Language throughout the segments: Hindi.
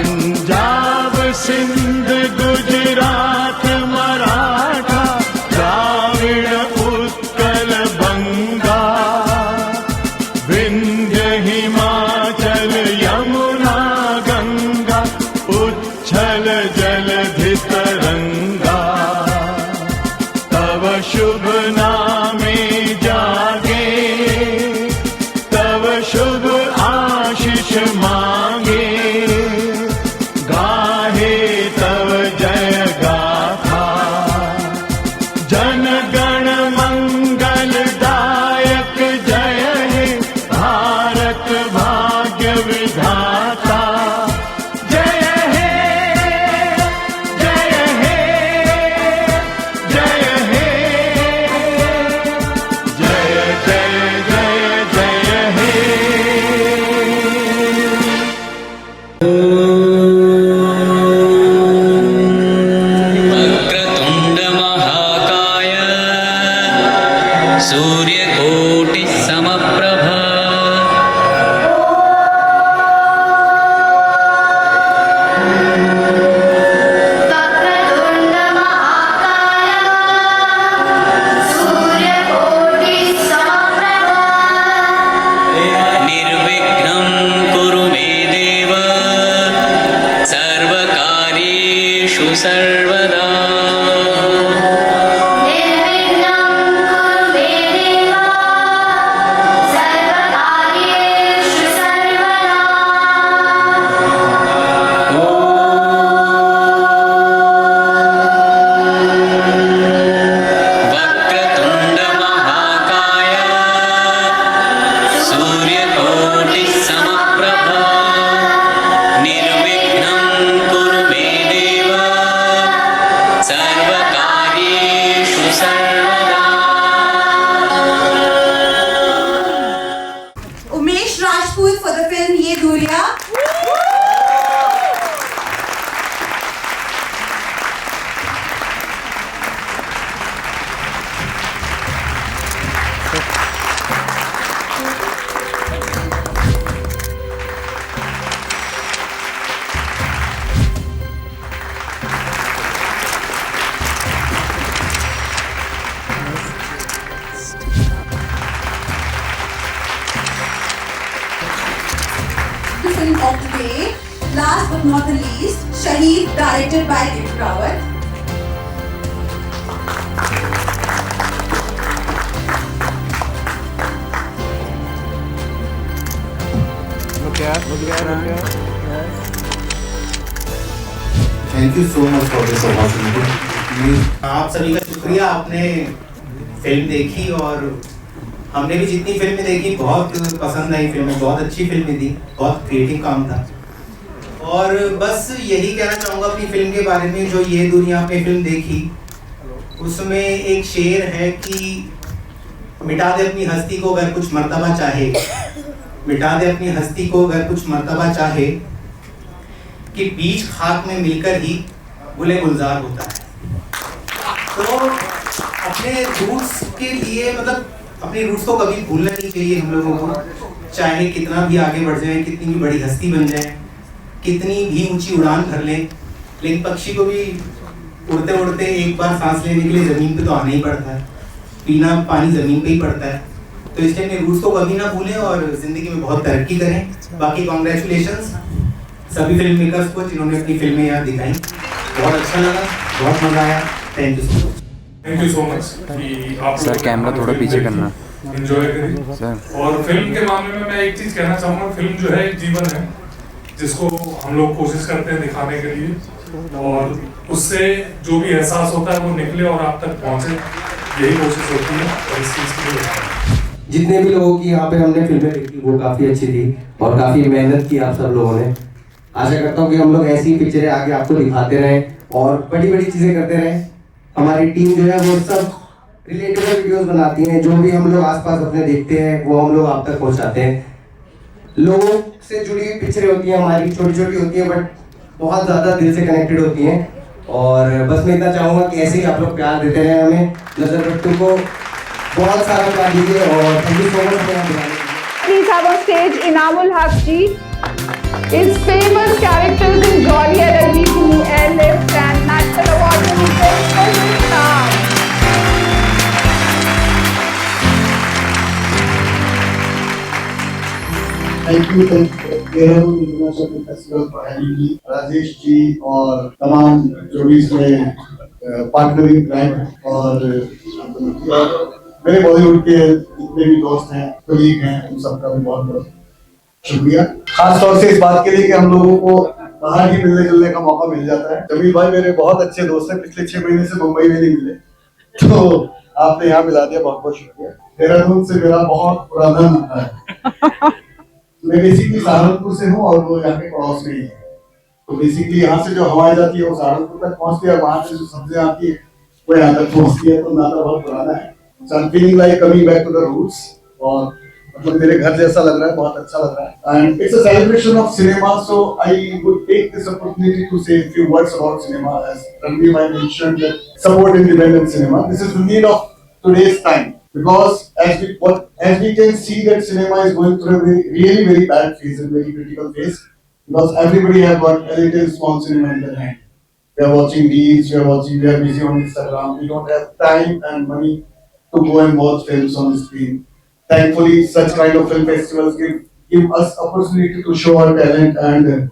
पंजाब सिंध गुजरात मराठा द्राविड़ उत्कल बंगा विंध्य हिमाचल यमुना गंगा उच्छल जलधि तरंगा तव शुभ नामे जागे तव शुभ आशीष मांगे गाहे तव जय गाथा जन गण मंगलदायक जय हे भारत भाग्य विधाता जय हे जय हे जय हे जय जय जय जय हे वक्रतुंड महाकाय सूर्यकोटि समप्रभ वक्रतुंड महाकाय सूर्यकोटि समप्रभ निर्विघ्नं कुरु मे देव सर्वकार्येषु सर्वदा निर्विघ्नं कुरु मे देव सर्वकार्येषु सर्वदा वक्रतुंड महाकाय सूर्यकोटि समप्रभ निर्विघ्नं कुरु मे देव सर्वकार्येषु सर्वदा Umesh Rajput for the film ये दूरियां। The film of the day, last but not the least, Shaheed, directed by David Rawat. Thank you so much for this opportunity. आप सभी का शुक्रिया, आपने फिल्म देखी और हमने भी जितनी फिल्में देखी बहुत पसंद आई फिल्में, बहुत अच्छी फिल्में थी, बहुत क्रिएटिव काम था। और बस यही कहना चाहूँगा अपनी फिल्म के बारे में, जो ये दुनिया आपने फिल्म देखी उसमें एक शेर है कि मिटा दे अपनी हस्ती को अगर कुछ मर्तबा चाहे, मिटा दे अपनी हस्ती को अगर कुछ मर्तबा चाहे, कि बीच खाक में मिलकर ही गुले गुलजार होता है। तो अपने रूट्स के लिए, मतलब अपने रूट्स को कभी भूलना नहीं चाहिए हम लोगों को, चाहे कितना भी आगे बढ़ जाए, कितनी भी बड़ी हस्ती बन जाए, कितनी भी ऊंची उड़ान भर लें, लेकिन पक्षी को भी उड़ते उड़ते एक बार सांस लेने के लिए जमीन पे तो आना ही पड़ता है, पीना पानी जमीन पे ही पड़ता है। तो इसलिए अपने रूट्स को कभी ना भूलें और जिंदगी में बहुत तरक्की करें। बाकी कॉन्ग्रेचुलेशंस सभी फिल्म मेकर्स को जिन्होंने अपनी फिल्में यहाँ दिखाई। बहुत अच्छा लगा, बहुत मजा आया। Thank you so much. Thank you so much. Sir camera थोड़ा पीछे करना एंजॉय करें सर। और फिल्म के मामले में मैं एक चीज कहना चाहूँगा, फिल्म जो है एक जीवन है जिसको हम लोग कोशिश करते हैं दिखाने के लिए, और उससे जो भी एहसास होता है वो निकले और आप तक पहुँचे, यही कोशिश होती है। और इस चीज़ के लिए जितने भी लोगों की यहाँ पे हमने फिल्में देखी वो काफ़ी अच्छी थी और काफ़ी मेहनत की आप सब लोगों ने। आशा करता हूँ कि हम लोग ऐसी पिक्चरें आगे आपको दिखाते रहें और बड़ी बड़ी चीज़ें करते रहें। हमारी टीम जो है वो सब रिलेटेबल वीडियोस बनाती हैं, जो भी हम लोग आसपास अपने देखते हैं वो हम लोग आप तक पहुँचाते हैं। लोगों से जुड़ी हुई पिक्चरें होती हैं हमारी, छोटी छोटी होती हैं बट बहुत ज़्यादा दिल से कनेक्टेड होती हैं। और बस मैं इतना चाहूँगा कि ऐसे ही आप लोग प्यार देते रहें हमें। नज़र रट्टू को बहुत सारा प्यार दीजिए और thank you so much. Please have on stage Inamul Haq ji. is famous characters in Jolly and Ali who airlift and National Award winning film for his star. Thank you Kerala international festival for LED Rajesh ji और तमाम जो भी इसमें पार्टनरिंग क्लाइंट और मेरे बॉलीवुड के जितने भी दोस्त हैं कलीग हैं उन सबका भी बहुत बहुत शुक्रिया। खास तौर से इस बात के लिए कि हम लोगों को बाहर ही मिलने जुलने का मौका मिल जाता है। जमील भाई मेरे बहुत अच्छे दोस्त हैं, पिछले 6 महीने से मुंबई में नहीं मिले, तो आपने यहाँ मिला दिया, बहुत बहुत शुक्रिया। देहरादून से मेरा बहुत पुराना नाता है। मैं बेसिकली सहारनपुर से हूँ और वो यहाँ के पड़ोस में ही है, तो बेसिकली यहाँ से जो हवाएं जाती है वो सहारनपुर तक पहुँचती है और वहाँ से जो सब्जियाँ आती है वो यहाँ तक पहुँचती है, तो नाता बहुत पुराना है। So I'm feeling like coming back to the roots और मतलब मेरे घर जैसा लग रहा है, बहुत अच्छा लग रहा है। And it's a celebration of cinema, so I would take this opportunity to say a few words about cinema. As Ranveer I mentioned, that support independent cinema. This is the need of today's time. Because as we can see that cinema is going through a really very bad phase, a very critical phase, because everybody have got a little small cinema in their hand. We are watching reels, we are busy on Instagram, we don't have time and money to go and watch films on the screen. Thankfully, such kind of film festivals give us opportunity to show our talent,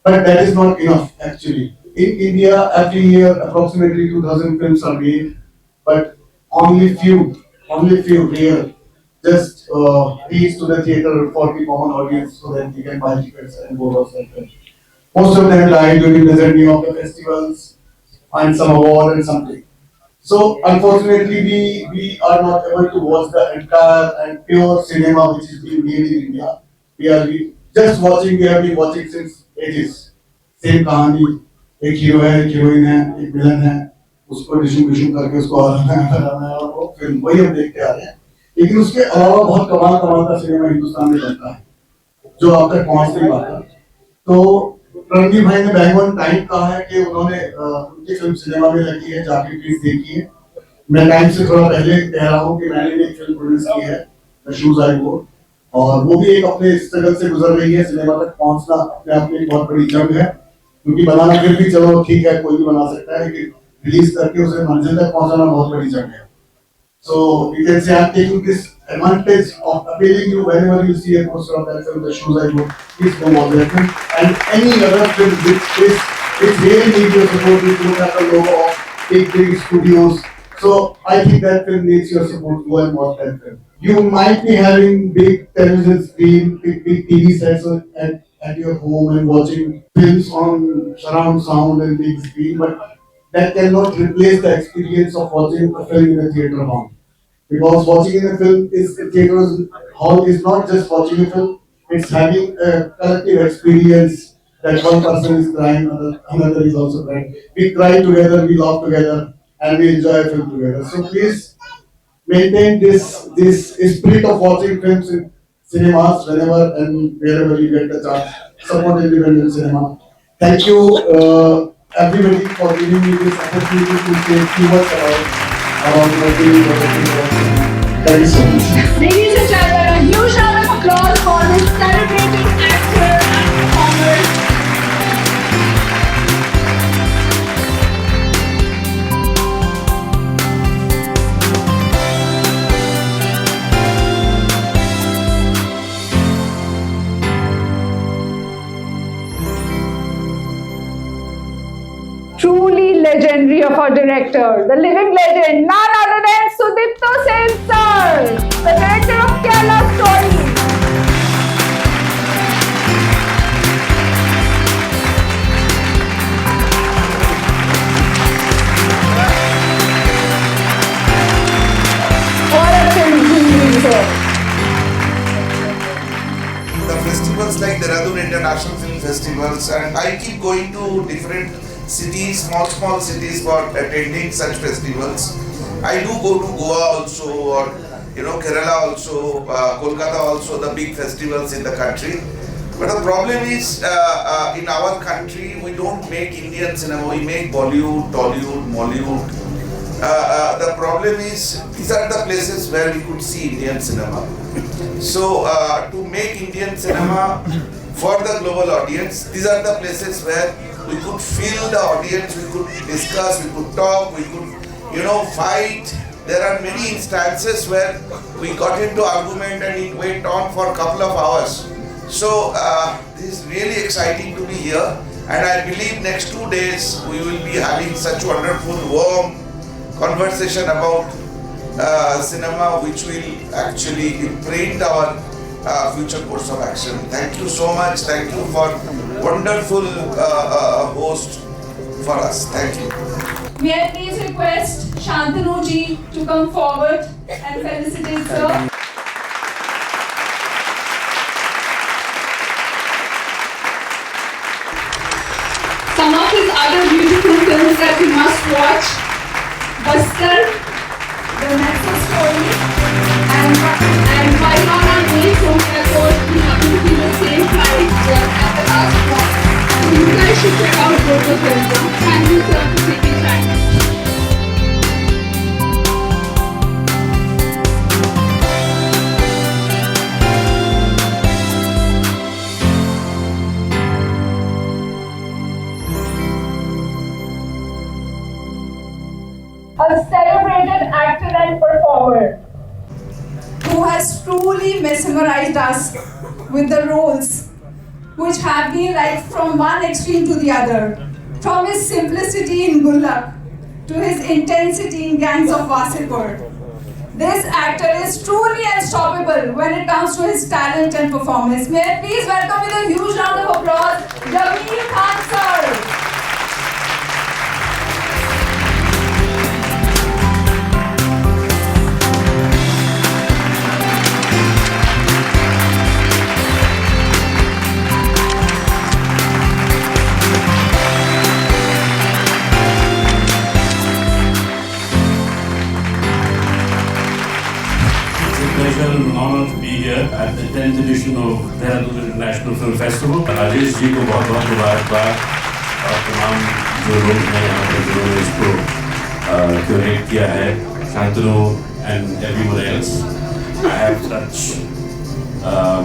but that is not enough actually. In India, every year approximately 2,000 films are made, but only few rare just reach to the theater for the common audience so that they can buy tickets and go watch that film. Most of them die during the journey of the festivals, find some award and something. So unfortunately, we are not able to watch the entire and pure cinema which is being made in India. We have been watching since ages. Same कहानी, एक हीरो है, एक हीरोइन है, एक विलन है, उसको डिस्ट्रीब्यूशन करके उसको हराना है और वो फिल्म वही हम देखते आ रहे हैं। लेकिन उसके अलावा बहुत कमाल का सिनेमा हिंदुस्तान में बनता है, जो आप तक पहुंच नहीं पाता। तो रणवीर भाई ने बैंग ऑन टाइम कहा है कि उन्होंने उनकी फिल्म सिनेमा में लगी है, जाके प्लीज देखिए। मैं टाइम से थोड़ा पहले कह रहा हूँ कि मैंने भी एक फिल्म प्रोड्यूस की है, शूज आई वो, और वो भी एक अपने स्ट्रगल से गुजर रही है। सिनेमा तक पहुंचना अपने आप में एक बहुत बड़ी जंग है, क्योंकि बनाना फिर भी चलो ठीक है, कोई भी बना सकता है, लेकिन रिलीज करके उसे मंजिल तक पहुंचाना बहुत बड़ी जंग है। So you can say I'm taking this advantage of appealing you whenever you see a poster of that film, The Shoes I Wore, please go watch that film. And any other film which really needs your support, if you look at the logo of big studios. So I think that film needs your support. Go and watch that film. You might be having big television screen, big TV sets at your home and watching films on surround sound and big screen, but that cannot replace the experience of watching a film in a theater hall. Because watching in a film theater hall is not just watching a film, it's having a collective experience that one person is crying, another is also crying. We cry together, we laugh together, and we enjoy a film together. So please maintain this spirit of watching films in cinemas whenever and wherever you get the chance. Support independent cinema. Thank you everybody for giving me this opportunity to say a few words about my feelings. Thank you so much. Ladies and gentlemen, a huge round of applause for this celebrating actor and performer. Truly legendary of our director, the living legend, none other than Sudipto Sen sir, the director of Kerala Story. What a film he sir. The festivals like Dehradun International Film Festivals, and I keep going to different cities, small cities for attending such festivals. I do go to Goa also, or Kerala also, Kolkata also, the big festivals in the country. But the problem is in our country we don't make Indian cinema, we make Bollywood, Tollywood, Mollywood. The problem is these are the places where we could see Indian cinema. So to make Indian cinema, for the global audience. These are the places where we could feel the audience, we could discuss, we could talk, we could, fight. There are many instances where we got into argument and it went on for a couple of hours. So this is really exciting to be here, and I believe next 2 days we will be having such wonderful, warm conversation about cinema, which will actually imprint our future course of action. Thank you so much. Thank you for wonderful host for us. Thank you. May I please request Shantanu ji to come forward and felicitate sir. Some of his other beautiful films that we must watch: Bastar, The Nexus Story, and while on our way from airport, we happen to be the same flight at the last one. So you guys should check out both the films. Thank you sir for taking time. A celebrated actor and performer who has truly mesmerized us with the roles, which have been like from one extreme to the other. From his simplicity in Gullak to his intensity in Gangs of Wasipur. This actor is truly unstoppable when it comes to his talent and performance. May I please welcome with a huge round of applause, Jameel Khan sir. Pleasure and honor to be here at the 10th edition of Dehradun International Film Festival. Rajesh ji को बहुत बहुत मुबारकबाद और तमाम जो लोग हैं यहाँ पर जिन्होंने इसको क्यूरेट किया है, Shantanu and everyone else. I have such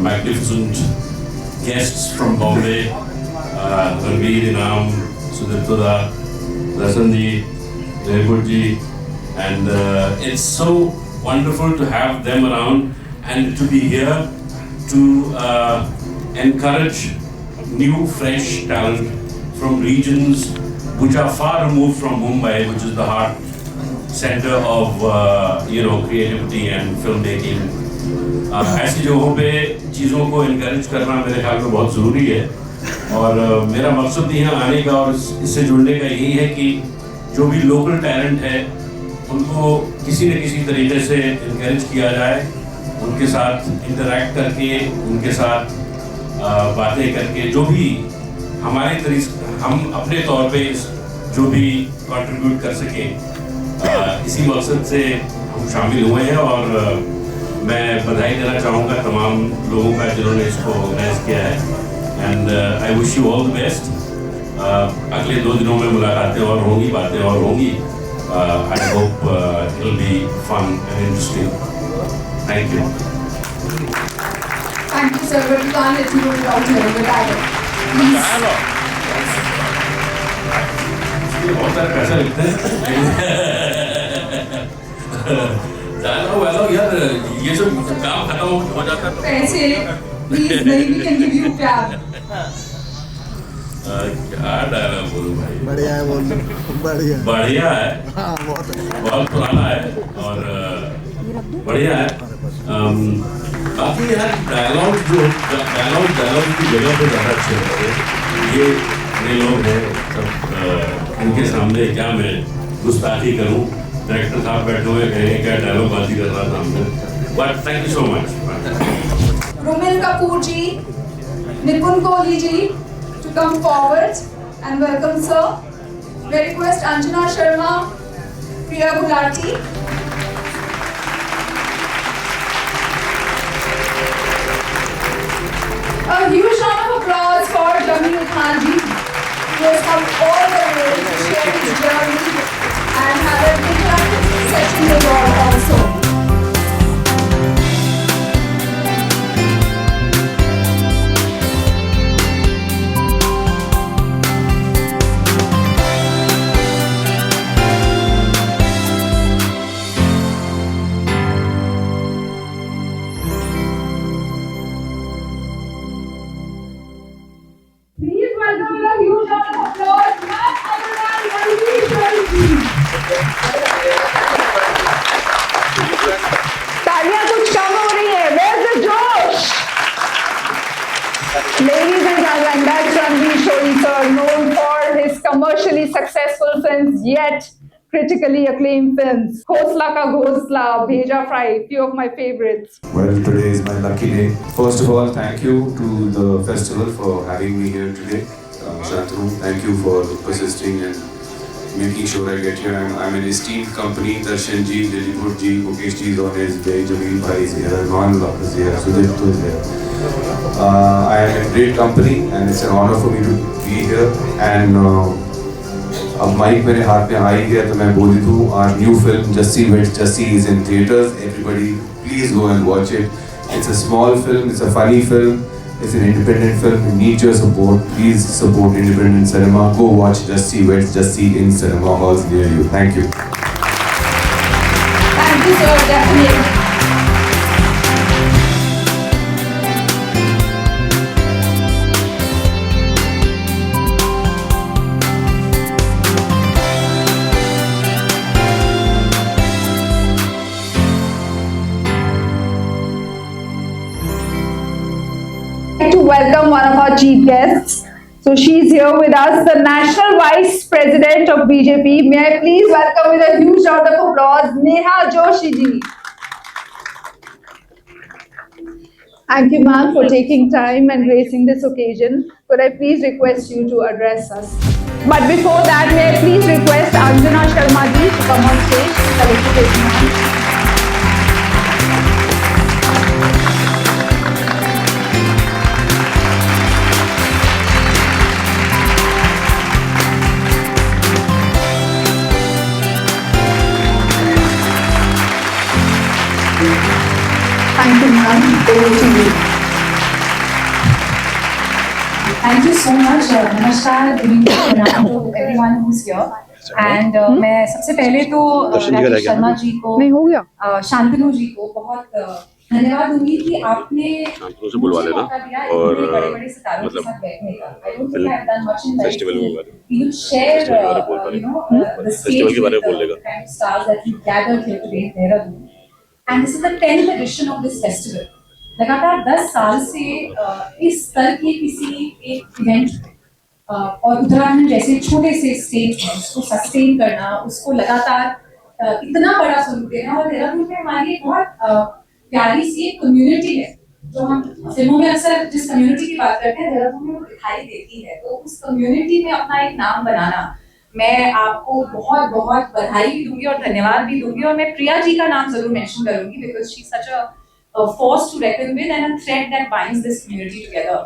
magnificent guests from Bombay, Ranveer Inam, Sudipta, Rasanji, Jaipurji, and it's so wonderful to have them around and to be here to encourage new, fresh talent from regions which are far removed from Mumbai, which is the heart center of creativity and filmmaking. ऐसी जगहों पे चीज़ों को encourage करना मेरे ख्याल में बहुत ज़रूरी है, और मेरा मकसद यहाँ आने का और इससे जुड़ने का यही है कि जो भी लोकल टैलेंट है उनको किसी न किसी तरीके से इनकरेज किया जाए, उनके साथ इंटरैक्ट करके, उनके साथ बातें करके, जो भी हमारे हम अपने तौर पे जो भी कंट्रीब्यूट कर सकें, इसी मकसद से हम शामिल हुए हैं। और मैं बधाई देना चाहूँगा तमाम लोगों का जिन्होंने इसको ऑर्गेनाइज किया है, and I wish you all the best. अगले 2 दिनों में मुलाकातें और होंगी, बातें और होंगी। I hope it'll be fun and interesting. Thank you. Thank you, sir. But we can't let you go without hearing the dialogue. Please. बहुत सारे पैसा लिखते हैं। डायलॉग यार, ये जो काम खत्म हो जाता है तो पैसे, please, maybe we can give you cab. क्या डायलॉग बोलूं भाई? बढ़िया है, बोल बढ़िया है, बहुत पुराना है और बढ़िया है। बाकी यार डायलॉग की जगह पे ज़्यादा अच्छे लगते हैं। ये नए लोग हैं सब, इनके सामने क्या मैं गुस्ताखी करूं? डायरेक्टर साहब बैठे हुए कहेंगे क्या डायलॉग बाजी कर रहा था हमने। But thank you so much. Rumil Kapoor ji, Nipun Kohli ji, to come forward and welcome sir. May I request Anjana Sharma, Priya Gulati. A huge round of applause for Jameel Khan ji, who has come all the way to share his journey and have an interactive session with all also. commercially successful films, yet critically acclaimed films. Khosla Ka Ghosla, Bheja Fry, few of my favorites. Well, today is my lucky day. First of all, thank you to the festival for having me here today. Shantanu, thank you for persisting and making sure I get here. I'm an esteemed company. Darshan ji, Lilliput ji, Mukesh ji is on his way, Jameel bhai is here, Ron Lopez is here, Sudipto is here. I am in great company and it's an honor for me to be here. And अब माइक मेरे हाथ में आ ही गया तो मैं बोल दूँ our new film Jassi Weds Jassi is in theaters. Everybody please go and watch it. It's a small film, it's a funny film, it's an independent film. We need your support. Please support independent cinema. Go watch Jassi Weds Jassi in cinema halls near you. Thank you. Thank you, sir, definitely. To welcome one of our chief guests. So she's here with us, the National Vice President of BJP. May I please welcome with a huge round of applause, Neha Joshi ji. Thank you, ma'am, for taking time and gracing this occasion. Could I please request you to address us? But before that, may I please request Anjana Sharma ji to come on stage. Felicitation, ma'am. Thank you, ma'am. Over to you. Thank you so much. Namaskar, good evening to everyone who's here. And मैं सबसे पहले तो राकेश शर्मा जी को, शांतनु जी को बहुत धन्यवाद दूंगी कि आपने मुझे मौका दिया इतने बड़े-बड़े सितारों के साथ बैठने का. I don't think I've done much in life. You share, the stage with the kind of stars that you gathered here today in Dehradun. And this is the 10th edition of this festival. लगातार 10 साल से इस स्तर के किसी एक इवेंट और उत्तराखंड जैसे छोटे से स्टेट में उसको सस्टेन करना, उसको लगातार इतना बड़ा स्वरूप देना. और देहरादून में हमारी बहुत प्यारी सी एक कम्युनिटी है जो हम फिल्मों में अक्सर जिस कम्युनिटी की बात करते हैं देहरादून में वो दिखाई देती है. तो उस कम्युनिटी में अपना एक नाम बनाना, मैं आपको बहुत बहुत बधाई भी दूंगी और धन्यवाद भी दूंगी. और मैं प्रिया जी का नाम जरूर मेंशन करूंगी because she is such a force to reckon with and a thread that binds this community together.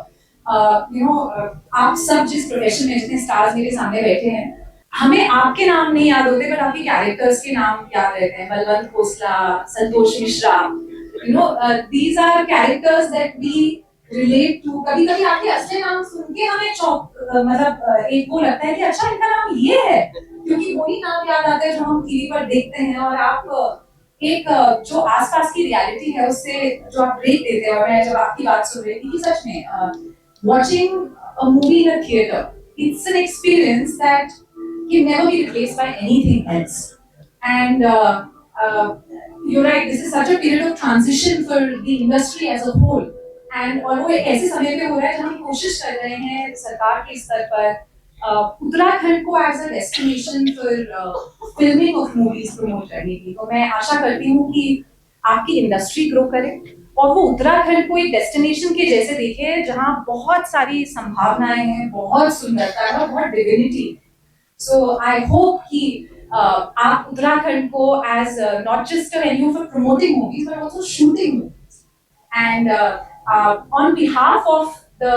आप सब जिस प्रोफेशन में जितने स्टार्स मेरे सामने बैठे हैं, हमें आपके नाम नहीं याद होते बट आपके कैरेक्टर्स के नाम याद रहते हैं. Balwant Khosla, Santosh Mishra, these are characters that we relate to. कभी-कभी आपके असली नाम सुन के हमें मतलब एक वो लगता है कि अच्छा इनका नाम ये है, क्योंकि वही नाम याद आता है जो हम टीवी पर देखते हैं. और आप एक जो आसपास की रियलिटी है उससे जो आप ब्रेक देते हैं. और मैं जब आपकी बात सुन रही थी कि सच में watching a movie in a theater, it's an experience that can never be replaced by anything else. And you're right, this is such a period of transition for the industry as a whole. And और वो एक ऐसे समय पे हो रहा है जहाँ हम कोशिश कर रहे हैं सरकार के स्तर पर उत्तराखंड को as a destination for filming of movies promote करने की. तो मैं आशा करती हूँ कि आपकी इंडस्ट्री ग्रो करे और वो उत्तराखंड को एक डेस्टिनेशन के जैसे देखे जहाँ बहुत सारी संभावनाएं हैं, बहुत सुंदरता है और बहुत डिविनिटी. सो आई होप कि आप उत्तराखंड को as not just a venue for promoting movies but also shooting movies. And on behalf of the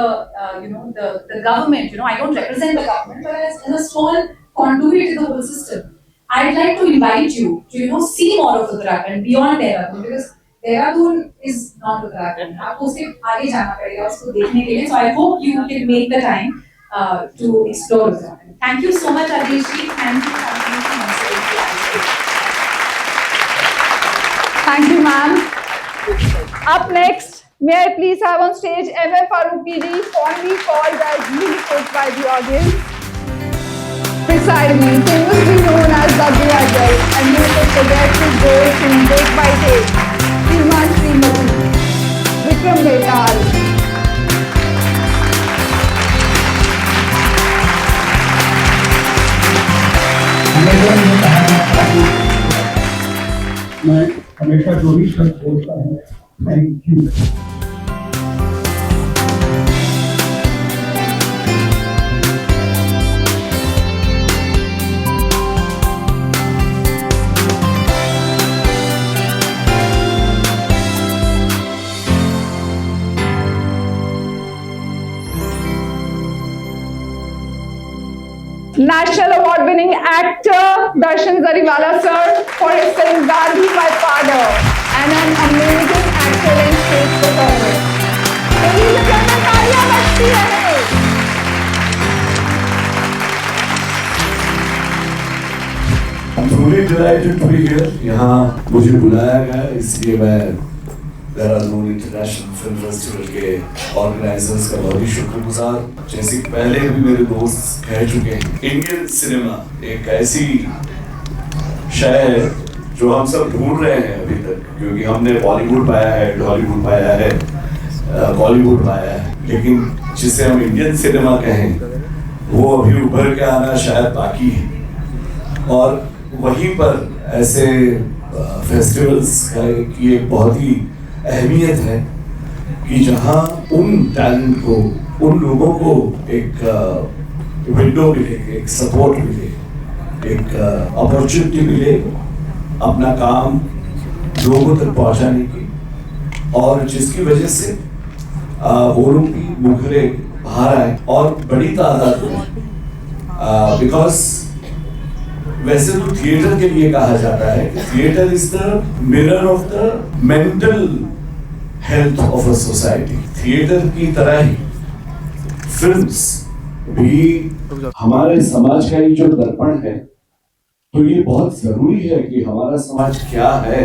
government, I don't represent the government, but as a small conduit in the whole system, I'd like to invite you to see more of Uttarakhand beyond Dehradun, because Dehradun is not Uttarakhand. आपको उसके आगे जाना पड़ेगा उसको देखने के लिए. So I hope you can make the time to explore Uttarakhand. Thank you so much, Rajesh ji. Thank you. Thank you, ma'am. Up next, may I please have on stage M.M. Farooqi ji, fondly called as Lilliput by the audience. Beside me, famously known as Dabbi Ajay, and who could forget his role in Day by Day, Shriman Srimati, Vikram Betal. मैं हमेशा जो भी शब्द बोलता हूँ thank you. National Award winning actor Darshan Zariwala sir for his film Gandhi My Father and an amazing actor and stage performance. Ladies and gentlemen, तालियां बजती रहे। I'm truly delighted to be here. यहाँ मुझे बुलाया गया इसलिए मैं देहरादून इंटरनेशनल फिल्म फेस्टिवल के ऑर्गेनाइजर्स का बहुत ही शुक्रगुजार। जैसे कि पहले भी मेरे दोस्त कह चुके हैं, इंडियन सिनेमा एक ऐसी शय है जो हम सब ढूंढ रहे हैं अभी तक, क्योंकि हमने बॉलीवुड पाया है, हॉलीवुड पाया है, बॉलीवुड पाया है, लेकिन जिसे हम इंडियन सिनेमा कहें वो अभी उभर के आना शायद बाकी है। और वहीं पर ऐसे फेस्टिवल्स का एक बहुत ही अहमियत है कि जहाँ उन टैलेंट को, उन लोगों को एक विंडो मिले, एक सपोर्ट मिले, एक अपॉर्चुनिटी मिले अपना काम लोगों तक पहुँचाने की, और जिसकी वजह से वो लोग भी मुखरे बाहर आए और बड़ी तादाद में, बिकॉज वैसे तो थिएटर के लिए कहा जाता है कि theatre is the mirror of the mental health of a society. Theatre की तरह ही फिल्म्स भी हमारे समाज का ही जो दर्पण है, तो ये बहुत जरूरी है कि हमारा समाज क्या है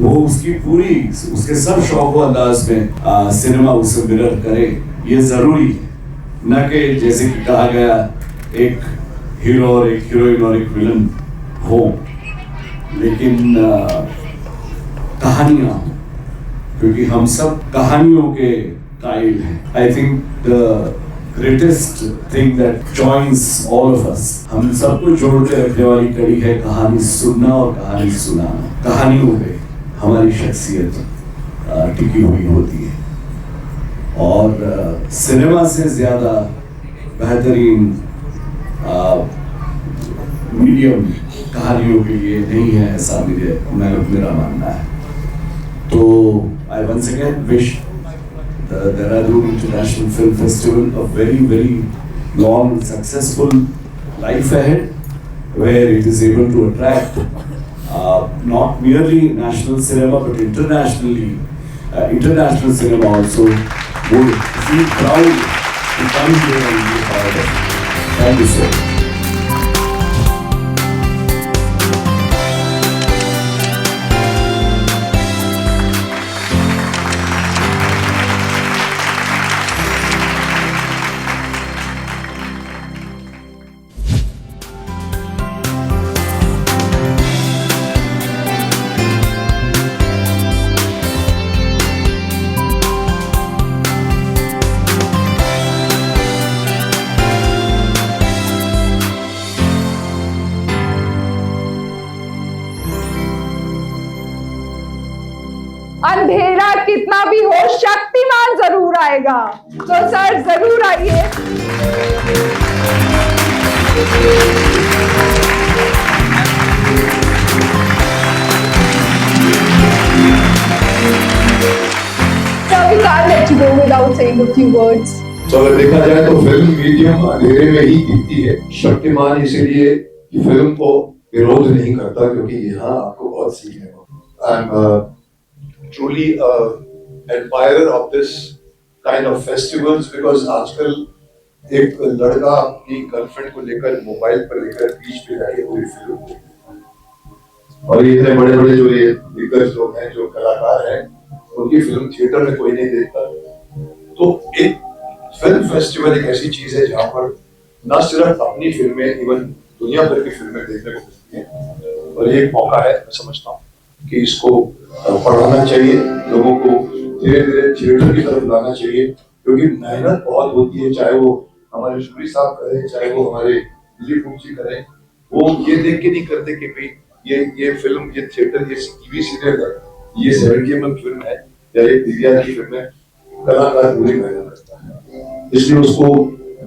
वो उसकी पूरी, उसके सब शौक अंदाज में सिनेमा उसे मिरर करे, ये जरूरी है। न कि जैसे कि कहा गया एक हीरो और एक हीरोइन और एक विलन हो, लेकिन कहानियां, क्योंकि हम सब कहानियों के कायल हैं। I think the greatest thing that joins all of us, हम सबको जोड़ के रखने वाली कड़ी है कहानी सुनना और कहानी सुनाना। कहानियों पे हमारी शख्सियत टिकी हुई होती है, और सिनेमा से ज्यादा बेहतरीन मीडियम कहानियों के लिए नहीं है, ऐसा मेरा मानना है। तो I once again wish the Dehradun international film festival a very long successful life ahead, where it is able to attract not merely national cinema but internationally, international cinema also would feel proud to come here and be a part of it. Thank you so much. अंधेरा कितना भी हो, शक्तिमान जरूर आएगा। तो सर जरूर आइए। Sir, we can't let you go without saying a few words. तो अगर देखा जाए तो फिल्म मीडियम अंधेरे में ही दिखती है। शक्तिमान इसलिए फिल्म को विरोध नहीं करता, क्योंकि यहाँ आपको बहुत सीखने को। I'm truly admirer of this kind of festivals, because आजकल एक लड़का अपनी गर्लफ्रेंड को लेकर मोबाइल पर लेकर बीच पे जाके पूरी फिल्म देखता है। और इतने बड़े बड़े जो ये दिग्गज लोग हैं, जो कलाकार हैं, उनकी फिल्म थिएटर में कोई नहीं देखता। तो एक फिल्म फेस्टिवल एक ऐसी चीज है जहाँ पर न सिर्फ अपनी फिल्में, इवन दुनिया भर की फिल्में देखने को मिलती हैं, और ये एक मौका है, मैं समझता हूँ कि इसको बढ़ाना चाहिए, लोगों को धीरे धीरे थिएटर की तरफ लाना चाहिए, क्योंकि मेहनत बहुत होती है, चाहे वो हमारे शूरी साहब करें, चाहे वो हमारे दिलीप जी करें, वो ये देख के नहीं करते कि भाई ये फिल्म, ये थिएटर, ये टीवी सीरियल है, ये 70mm फिल्म है या ये पीवीआर की फिल्म है, कलाकार पूरी मेहनत करता है। इसलिए उसको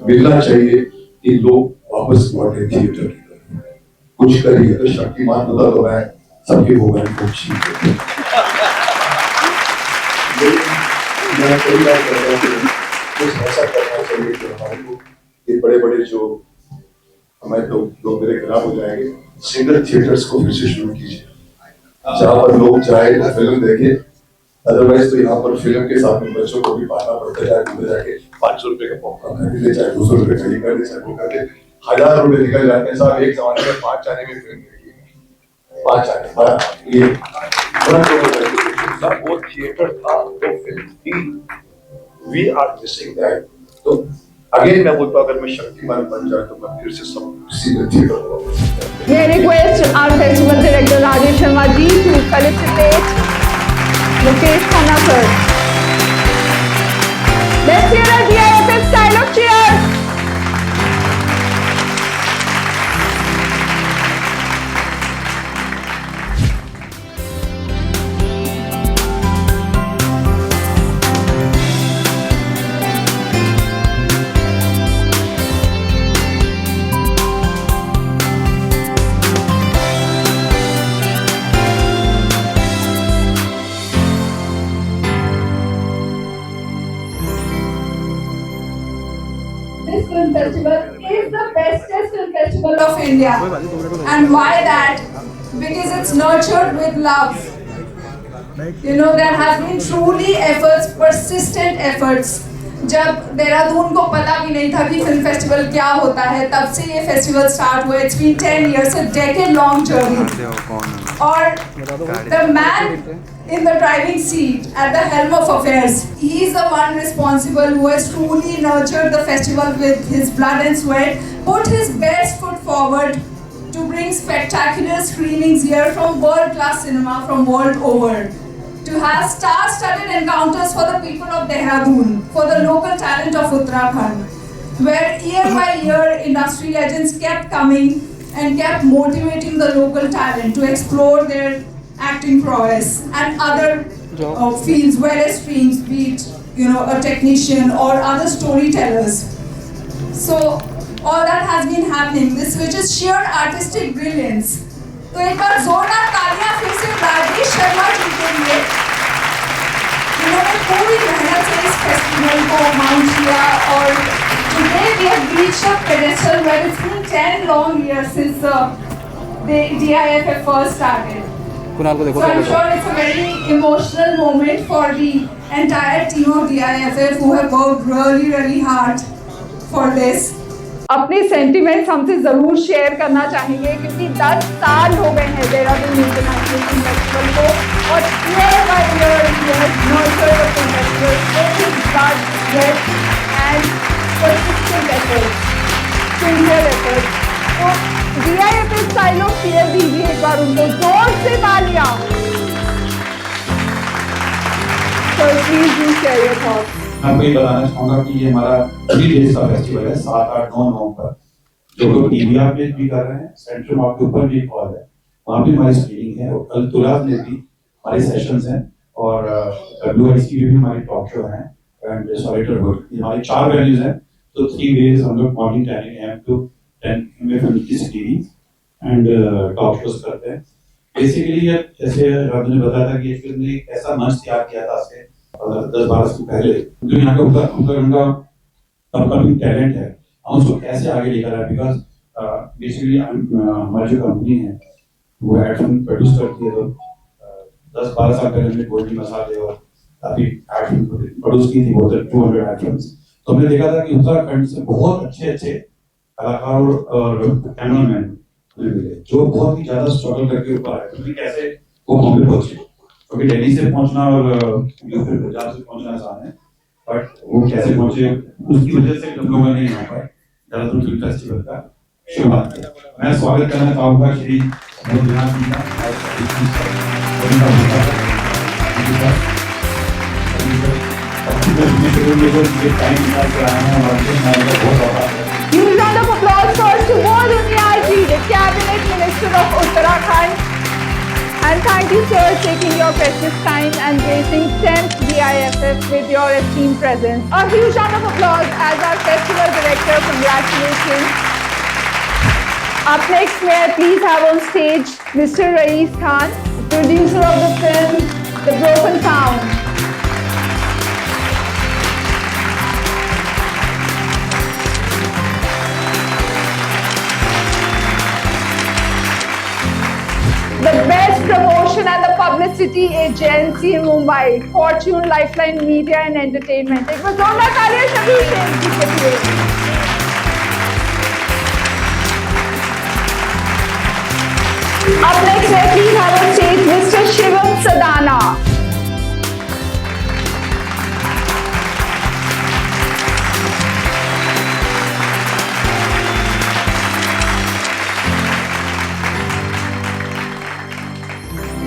मिलना चाहिए कि लोग वापस लौटे थिएटर की तरफ, कुछ करिए। तो शक्तिमान होता तो मैं सबके भोगन को छीन मैं कई बार कहता हूँ कि कुछ ऐसा करना चाहिए कि हमारे को ये बड़े जो हमारे लोग मेरे खिलाफ हो जाएंगे, सिंगल थिएटर्स को फिर से शुरू कीजिए, जहाँ पर लोग चाहे तो फिल्म देखे। अदरवाइज तो यहाँ पर फिल्म के साथ में बच्चों को भी पालना पड़ता है, चाहे जाके 500 रुपए का पॉपकॉर्न खरीद ले, चाहे 200 रुपए खरीद कर दे, चाहे वो कर दे, 1000 रुपए निकल जाते हैं साहब। एक जमाने में 5 आने में फिल्म देखी, 5 आने बड़ा ये बड़ा वो थिएटर था, वो फिल्म थी। We are missing that. तो अगेन मैं बोलता हूँ, अगर मैं शक्तिमान बन जाए तो मैं फिर से सब सीधे थिएटर को। May I request our festival director Rajesh Sharma ji to felicitate Mukesh Khanna sir. Let's hear a DIFF style of cheers. This film festival is the bestest film festival of India. And why that? Because it's nurtured with love. You know, there has been truly efforts, persistent efforts. जब देहरादून को पता भी नहीं था कि फिल्म फेस्टिवल क्या होता है, तब से ये फेस्टिवल स्टार्ट हुआ। It's been 10 years, a decade-long journey. और the man in the driving seat at the helm of affairs, he is the one responsible who has truly nurtured the festival with his blood and sweat, put his best foot forward to bring spectacular screenings here from world-class cinema from world over. To have star-studded encounters for the people of Dehradun, for the local talent of Uttarakhand, where year by year industry legends kept coming and kept motivating the local talent to explore their acting prowess and other fields, various streams, be it a technician or other storytellers. So all that has been happening, this which is sheer artistic brilliance. तो एक बार जोरदार तालियां फिर से राजेश शर्मा जी के लिए, जिन्होंने पूरी मेहनत से इस फेस्टिवल को माउंट किया। और today we have reached a pedestal where it's been 10 long years since the DIFF first started. So I'm sure it's a very emotional moment for the entire team of DIFF who have worked really hard for this. अपने सेंटिमेंट्स हमसे जरूर शेयर करना चाहेंगे, क्योंकि 10 साल हो गए हैं देहरादून इंटरनेशनल फिल्म फेस्टिवल को, और year by year nurtured the film festival with blood, sweat and persistent efforts, sincere efforts. तो DIFF स्टाइल ऑफ चीयर दीजिए एक बार उनको, जोर से तालियां। So please do share your thoughts. मैं आपको ये बताना चाहूँगा कि ये हमारा 3 डेज का फेस्टिवल है, 7, 8, 9 नवंबर, जो लोग पीवीआर में भी कर रहे हैं। सेंट्रल मॉल के ऊपर भी एक हॉल है, वहाँ भी हमारी स्क्रीनिंग है, और कल तुराब में भी हमारे सेशंस हैं, और WIC की भी हमारी टॉक शो है एंड सॉलिटरहुड। हमारे 4 वेन्यूज हैं, तो 3 डेज हम लोग morning 10 AM to 10 PM film की स्क्रीनिंग एंड टॉक शोज करते हैं। बेसिकली जैसे राजू ने बताया था कि ये फिल्म ने एक ऐसा मंच तैयार किया था आज से 10-12 साल पहले, जो यहाँ का उनका अपकमिंग टैलेंट है, हम उसको कैसे आगे लेकर आए। बिकॉज बेसिकली हमारी जो कंपनी है वो एड फिल्म प्रोड्यूस करती है, तो 10-12 साल पहले हमने गोल्डी मसाले और काफी एड फिल्म प्रोड्यूस की थी, बहुत 200 एड फिल्म। तो हमने देखा था कि उत्तराखंड से बहुत अच्छे कलाकार और कैमरामैन मिले, जो बहुत ही ज्यादा स्ट्रगल करके ऊपर आए, क्योंकि कैसे वो बॉम्बे पहुंचे, क्योंकि दिल्ली से पहुंचना और फिर पंजाब से पहुंचना आसान है, बट वो कैसे पहुंचे, उसकी वजह से हम लोगों ने यहाँ पर देहरादून फिल्म फेस्टिवल का शुरुआत की। मैं स्वागत करना चाहूँगा श्री मोदीनाथ जी का, Huge round of applause for Subodh Unyal ji, the cabinet your precious time and gracing 10th DIFF with your esteemed presence. A huge round of applause as our festival director. Congratulations. Up next, may I please have on stage Mr. Raees Khan, producer of the film The Broken Sound. The best promotion and the publicity agency in Mumbai, Fortune Lifeline Media and Entertainment. It was on my career solution. Up next, may I please have on stage Mr. Shivam Sadana.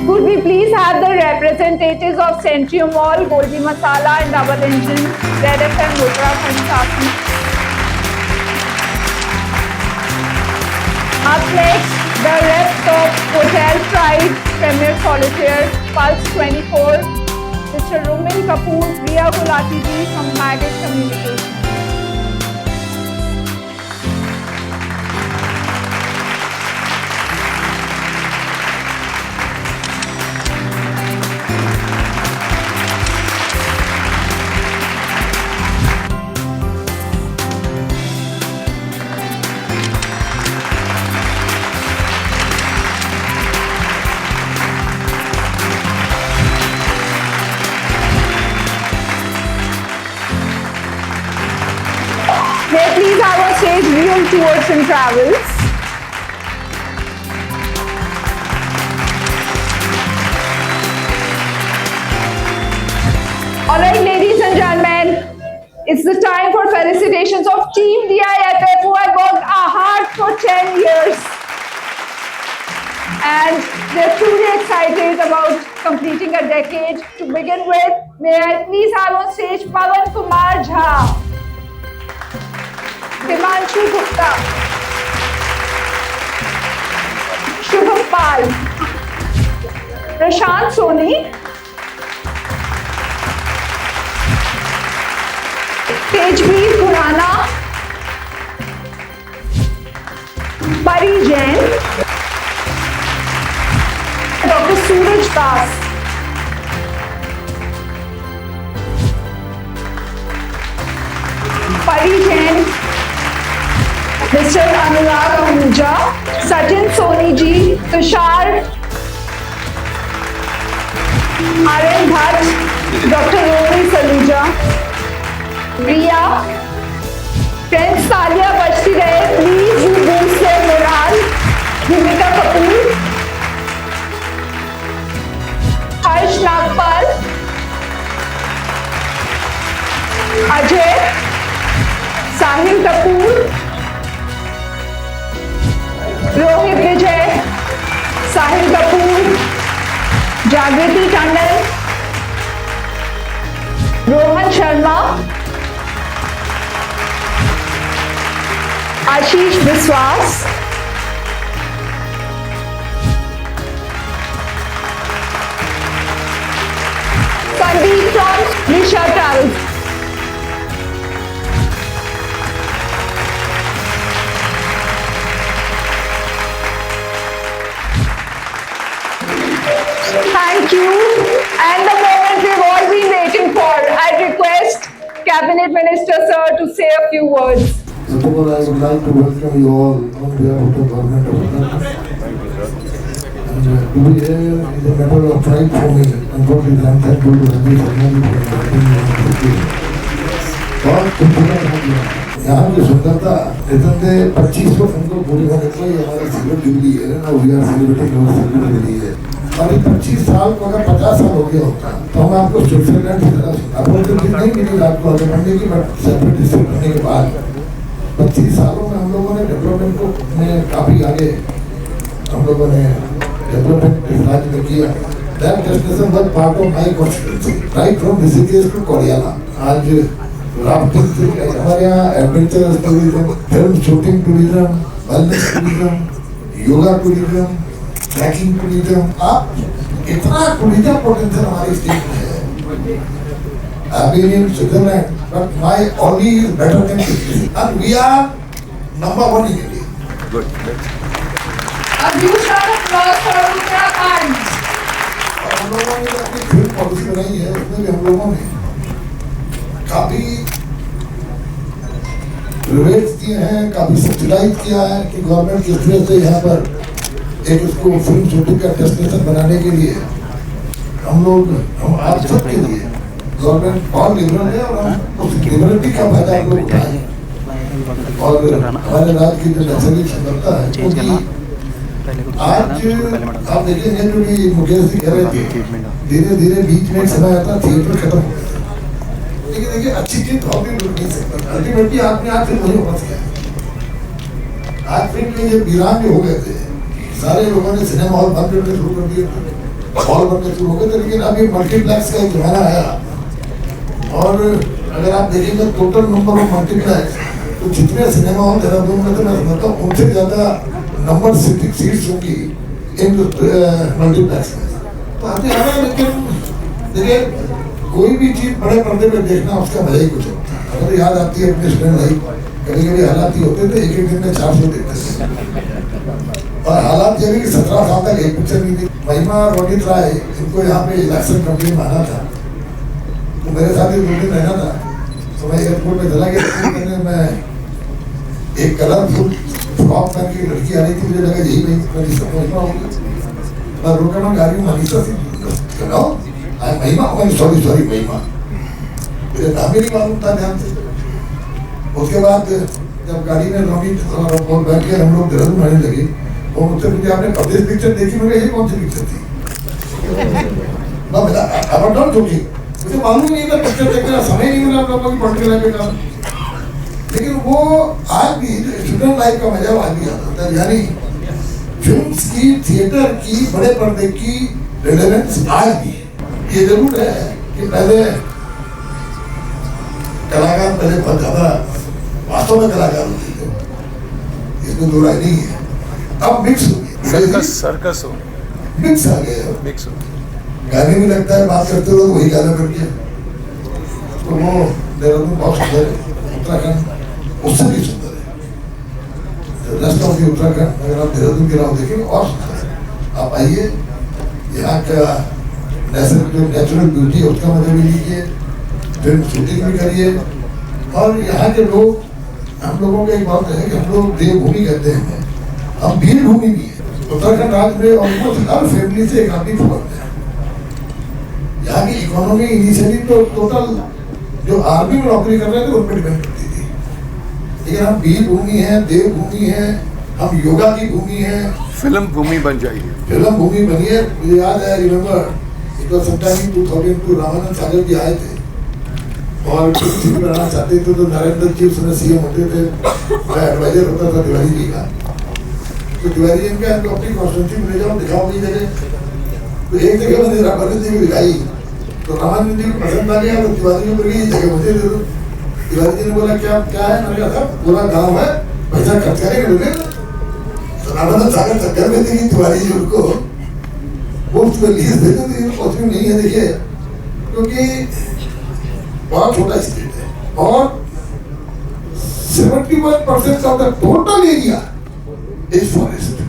Could we please have the representatives of Centrium Mall, Goldi Masala and Double Engine, Red FM, Uttarakhand, Safi. Up next, the reps of Hotel Pride, Premier Solitaire, Pulse 24, Mr. Rumil Kapoor, Priya Gulati ji from Maggot Communications. May I please have on stage Real Tours and Travels. Alright, ladies and gentlemen, it's the time for felicitations of Team DIFF who have worked hard for 10 years. And they're truly excited about completing a decade. To begin with, may I please have on stage Pawan Kumar Jha, Himanshu Gupta, Shubham Pal, Prashant Soni, Tejveer Khurana, Pari Jain, Dr. Suraj Das, Pari Jain, Mr. Anurag Ahuja, Sachin Soni ji, Tushar, R.N. Bhatt, Dr. Romi Saluja, Priya, friends Talia bajti rahe, please you boost their morale, Bhumika Kapoor, Harsh Nagpal, Ajay, Sahil Kapoor, Rohit Vijay, Sahil Kapoor, Jagriti Tandon, Rohan Sharma, Ashish Biswas, Sandeep from Nisha Travels. Thank you. And the moment we've all been waiting for, I request Cabinet Minister Sir to say a few words. First of all, I would like to welcome you all on behalf of the government of Uttarakhand. And to be here is a matter of pride for me. Unfortunately, I'm thankful to Rajesh Sharma for inviting me on this day. बहुत खूबसूरत हो गया यहाँ की सुंदरता इतने 25 हमको पूरी होने को ही हमारा सिल्वर जुबली है ना we are celebrating our silver jubilee है और 25 साल को अगर 50 साल हो गया होता तो हम आपको स्विट्जरलैंड की तरह अपॉर्चुनिटी नहीं मिली आपको आगे बढ़ने की बट सेपरेट डिस्ट्रिक्ट होने के बाद 25 सालों में हम लोगों ने डेवलपमेंट को में काफी आगे हम लोगों ने डेवलपमेंट इस राज्य में किया that destination was part of my constituency right from Rishikesh to Kodiyala आज राफ्टिंग हमारे यहाँ adventurous tourism film shooting tourism wellness tourism yoga tourism trekking tourism आप इतना टूरिज्म पोटेंशियल हमारी स्टेट में है। I've been in Switzerland, but my Audi is better than Italy, and we are number one in India. Good. A huge round of applause for Uttarakhand. और हम लोगों ने अपनी फिल्म पॉलिसी बनाई है, उसमें भी हम लोगों ने काफी रिवेट्स दिए हैं, काफी सब्सिडाइज किया है कि गवर्नमेंट किस तरह से यहाँ पर एक उसको फिल्म शूटिंग का डेस्टिनेशन बनाने के लिए हम आप सबके लिए गवर्नमेंट बहुत लिबरल है और हम उस लिबरलिटी का फायदा हम लोग उठाएं और हमारे राज्य की जो नैसर्गिक सुंदरता है, क्योंकि आज आप देखेंगे जो भी मुकेश जी कह रहे थे, धीरे धीरे बीच में एक समय आता थिएटर खत्म हो गया, लेकिन देखिए अच्छी चीज तो भी रुक नहीं सकती, अल्टीमेटली आपने आज फिल्म नहीं हो गया। आज फिल्म में ये वीरान जो हो गए थे, सारे लोगों ने सिनेमा हॉल बंद करने शुरू कर दिए, हॉल बनने शुरू हो गए थे, लेकिन अब ये मल्टीप्लेक्स का एक जमाना आया और अगर आप देखेंगे टोटल नंबर ऑफ मल्टीप्लेक्स तो जितने सिनेमा हॉल देहरादून में थे मैं समझता हूँ उनसे ज़्यादा नंबर सीट्स होंगी इन मल्टीप्लेक्स में। तो आते आ रहा है, लेकिन देखिए कोई भी चीज़ बड़े पर्दे पे देखना उसका मजा ही कुछ होता है। अगर याद आती है अपने स्टूडेंट लाइफ, कभी कभी हालात ही होते थे एक एक दिन में 400 देखते थे और हालात ये भी कि 17 साल तक एक पिक्चर नहीं थी। महिमा रोहित राय इनको यहाँ पे इलेक्शन कमेटी में आना था, तो मेरे साथ ही 2 दिन रहना था, तो मैं एयरपोर्ट में चला गया। मैं एक कलरफुल फ्रॉक पहन के लड़की आ रही थी, मुझे लगा यही नहीं महिमा होगी। मैं रुका, मैं गाड़ी में मनीषा थी, महिमा सॉरी महिमा, मुझे नाम ही नहीं मालूम था ध्यान से। उसके बाद जब गाड़ी में रोहित और बैठ के हम लोग देहरादून आने लगे, वो मुझसे मुझे आपने परदेश पिक्चर देखी, मुझे ये कौन सी पिक्चर थी? मुझे मालूम नहीं था, पिक्चर देखने का समय नहीं मिला हम लोगों की पढ़ने लाइफ का, लेकिन वो आज भी स्टूडेंट लाइफ का मजा आज भी आता है। यानी फिल्म की, थिएटर की, बड़े पर्दे की रिलेवेंस आज भी है। ये जरूर है कि पहले कलाकार बहुत ज्यादा वास्तव में कलाकार होते थे, इसमें दो राय नहीं है। अब मिक्स हो गया, सर्कस हो गया, मिक्स आ गया, मिक्स हो गया। गाने भी लगता है बात करते हो वही गाना करके, तो वो देहरादून बहुत सुंदर है, उत्तराखंड उससे भी सुंदर है। रेस्ट ऑफ द उत्तराखंड अगर आप देहरादून के राव देखेंगे और सुंदर है। आप आइए, यहाँ का नेचुरल ब्यूटी है उसका मजा भी लीजिए, फिल्म शूटिंग भी करिए। और यहाँ के लोग, हम लोगों की एक बात है कि हम लोग देवभूमि कहते हैं, हम वीर भूमि भी है। उत्तराखंड राज्य में ऑलमोस्ट हर फैमिली से एक आदमी फौज है। यहाँ की इकोनॉमी इनिशियली तो टोटल जो आर्मी में नौकरी कर रहे थे उन पर डिपेंड करती थी, लेकिन हम वीर भूमि है, देवभूमि है, हम योगा की भूमि है, फिल्म भूमि बन जाएगी, फिल्म भूमि बनी है। मुझे याद है, remember it was sometime in 2002 Ramanand Sagar ji आए थे और फिल्म बनाना चाहते थे, तो नरेंद्र जी उसमें सीएम होते थे, मैं एडवाइजर होता था तिवारी जी का। तो तिवारी जी ने अपनी कॉन्स्टिट्यूंसी में ले जाओ, दिखाओ कई जगह, तो एक जगह मैंने रामानंद जी को दिखाई, तो रामानंद जी को पसंद आ गया, तो तिवारी जी को बोली ये जगह मुझे दे दो। तिवारी जी ने बोला क्या क्या है? मैंने कहा था पूरा गाँव है, पैसा खर्च करेंगे बोले। तो रामानंद सागर चक्कर में देखी तिवारी जी उनको वो उसमें लीज देते थे, उसमें नहीं है देखिए, क्योंकि बहुत छोटा स्टेट है और 71% of the total area is forest.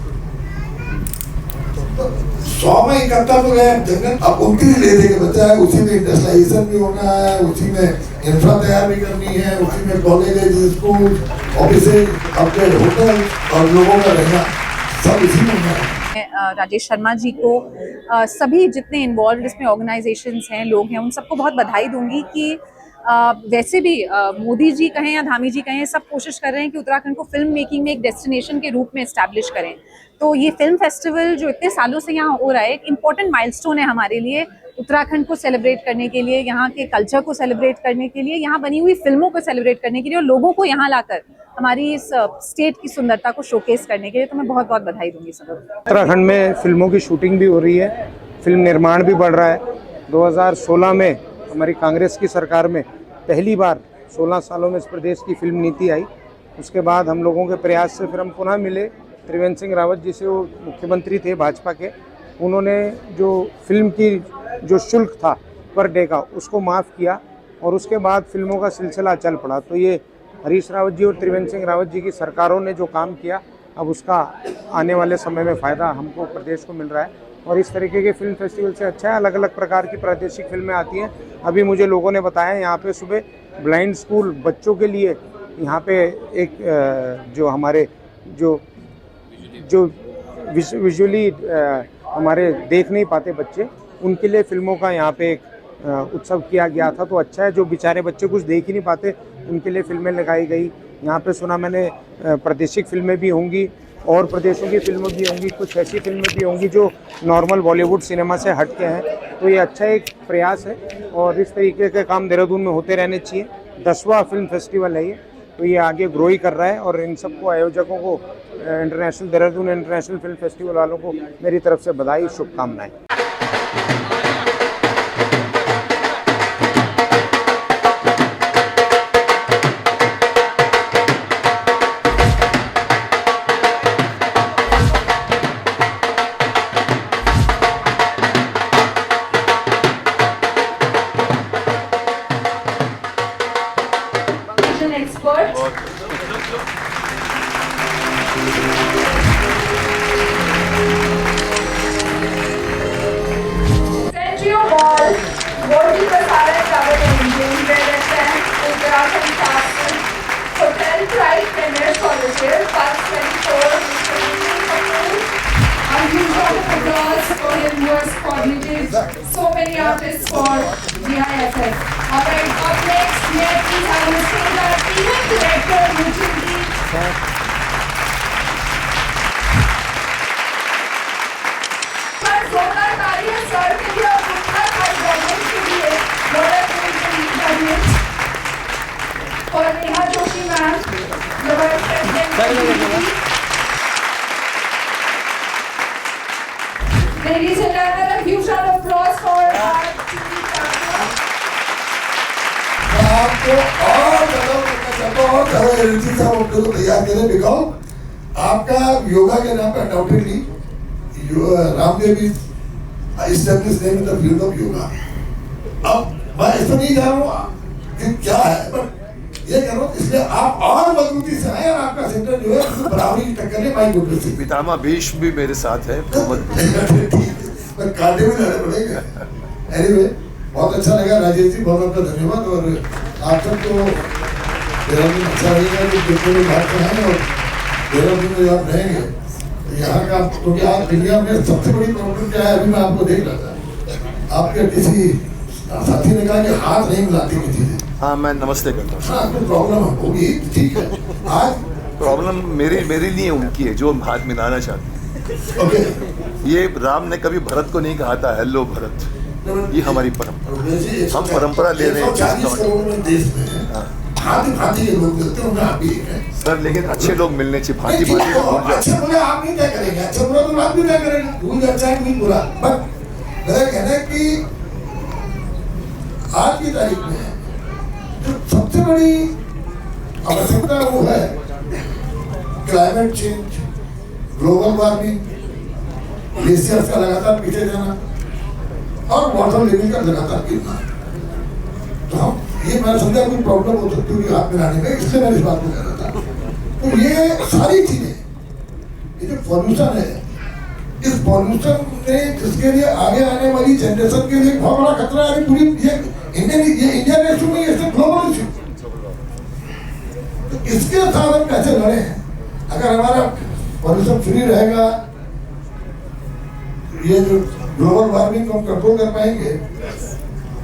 100 में 71 तो गए जंगल, अब 29 ले दे के बचा है, उसी में इंडस्ट्रियलाइजेशन भी होना है, उसी में इंफ्रा तैयार भी करनी है, उसी में कॉलेजेस, स्कूल, ऑफिसेज, अपने होटल और लोगों का रहना सब इसी में होना है। राजेश शर्मा जी को, सभी जितने इन्वॉल्व इसमें ऑर्गेनाइजेशंस हैं, लोग हैं, उन सबको बहुत बधाई दूंगी कि वैसे भी मोदी जी कहें या धामी जी कहें, सब कोशिश कर रहे हैं कि उत्तराखंड को फिल्म मेकिंग में एक डेस्टिनेशन के रूप में इस्टेब्लिश करें। तो ये फिल्म फेस्टिवल जो इतने सालों से यहाँ हो रहा है, एक इम्पॉर्टेंट माइलस्टोन है हमारे लिए, उत्तराखंड को सेलिब्रेट करने के लिए, यहाँ के कल्चर को सेलिब्रेट करने के लिए, यहाँ बनी हुई फिल्मों को सेलिब्रेट करने के लिए और लोगों को यहाँ लाकर हमारी इस स्टेट की सुंदरता को शोकेस करने के लिए। तो मैं बहुत बहुत बधाई दूंगी सबको। उत्तराखंड में फिल्मों की शूटिंग भी हो रही है, फिल्म निर्माण भी बढ़ रहा है। 2016 में हमारी कांग्रेस की सरकार में पहली बार 16 सालों में इस प्रदेश की फिल्म नीति आई। उसके बाद हम लोगों के प्रयास से फिर हम पुनः मिले त्रिवेंद्र सिंह रावत जी से, वो मुख्यमंत्री थे भाजपा के, उन्होंने जो फिल्म की जो शुल्क था पर डे का उसको माफ़ किया और उसके बाद फिल्मों का सिलसिला चल पड़ा। तो ये हरीश रावत जी और त्रिवेंद्र सिंह रावत जी की सरकारों ने जो काम किया, अब उसका आने वाले समय में फ़ायदा हमको प्रदेश को मिल रहा है। और इस तरीके के फिल्म फेस्टिवल से अच्छा है, अलग अलग प्रकार की प्रादेशिक फिल्में आती हैं। अभी मुझे लोगों ने बताया यहाँ पे सुबह ब्लाइंड स्कूल बच्चों के लिए यहाँ पे एक जो हमारे जो विजुअली हमारे देख नहीं पाते बच्चे, उनके लिए फिल्मों का यहाँ पे एक उत्सव किया गया था। तो अच्छा है, जो बेचारे बच्चे कुछ देख ही नहीं पाते उनके लिए फिल्में लगाई गई। यहाँ पे सुना मैंने प्रादेशिक फिल्में भी होंगी और प्रदेशों की फिल्में भी होंगी, कुछ ऐसी फिल्में भी होंगी जो नॉर्मल बॉलीवुड सिनेमा से हट के हैं। तो ये अच्छा एक प्रयास है और इस तरीके के काम देहरादून में होते रहने चाहिए। 10वां फिल्म फेस्टिवल है ये, तो ये आगे ग्रो ही कर रहा है। और इन सबको आयोजकों को, international Dehradun international film festival वालों को मेरी तरफ से बधाई, शुभकामनाएं। Experts. Centrio Hall, Bodi Prasada Travel Engine, Restaurant, Uttarakhand Castle, Hotel Pride Premier Solitaire, Park 24, a huge round of applause for him who has coordinated so many artists for GIFF. Alright, up next, may I please have on stage our event director, Nitin Ji. पर जोरदार तालियां सर के लिए और उत्तराखंड गवर्नमेंट के लिए, और Neha Joshi ma'am, the Vice President. Ladies and gentlemen, a huge round of applause for our आपको और ज़्यादा एनर्जी से आप अपने को तैयार करें, बिकॉज आपका योगा के नाम पर undoubtedly Ramdev is established name in the field of yoga. अब मैं ऐसा नहीं जा रहा हूँ कि क्या है, बट ये कह रहा हूँ इसलिए आप और मजबूती से आए और आपका सेंटर जो है बराबरी की टक्कर ले। माई गुडनेस, पितामह भीष्म भी मेरे साथ है, पर कांटे में लड़े पड़ेंगे। एनीवे, बहुत अच्छा लगा राजेश जी, बहुत आपका धन्यवाद। और आप सबको देहरादून अच्छा लगेगा कि जितने भी बात हैं और देहरादून में आप रहेंगे तो यहाँ का, क्योंकि आप इंडिया में सबसे बड़ी प्रॉब्लम क्या है, अभी मैं आपको देख रहा था, आपके किसी साथी ने कहा कि हाथ नहीं मिलाती किसी से। हाँ, मैं नमस्ते करता हूँ। हाँ, कोई प्रॉब्लम होगी, ठीक है। आज प्रॉब्लम मेरी नहीं है, उनकी है जो हाथ मिलाना चाहते। ओके, ये राम ने कभी भरत को नहीं कहा था हेलो भरत, ये हमारी परंपरा, हम परंपरा ले रहे हैं। 140 करोड़ में देश में भांति के लोग मिलते हैं, आप भी हैं सर, लेकिन अच्छे लोग मिलने चाहिए। भांति अच्छा बोले आप नहीं क्या करेंगे, अच्छा बोला तो आप भी क्या करेंगे, भूल अच्छा है नहीं बोला। बट मेरा कहना है कि आज की तारीख में जो सबसे बड़ी आवश्यकता वो है climate change, global warming, glaciers का लगातार पीछे जाना और वाटर लेवल का लगातार गिरना। तो हम ये मैं समझा कोई प्रॉब्लम हो सकती है हाथ मिलाने में, इसलिए मैं इस बात को कह रहा था। तो ये सारी चीजें, ये जो पॉल्यूशन है, इस पॉल्यूशन ने जिसके लिए आगे आने वाली जनरेशन के लिए बहुत बड़ा खतरा है। पूरी ये इंडियन इशू नहीं, इससे ग्लोबल इशू। तो इसके साथ हम कैसे लड़े हैं? अगर हमारा पॉल्यूशन फ्री रहेगा, ये जो ग्लोबल वार्मिंग को हम कंट्रोल कर पाएंगे,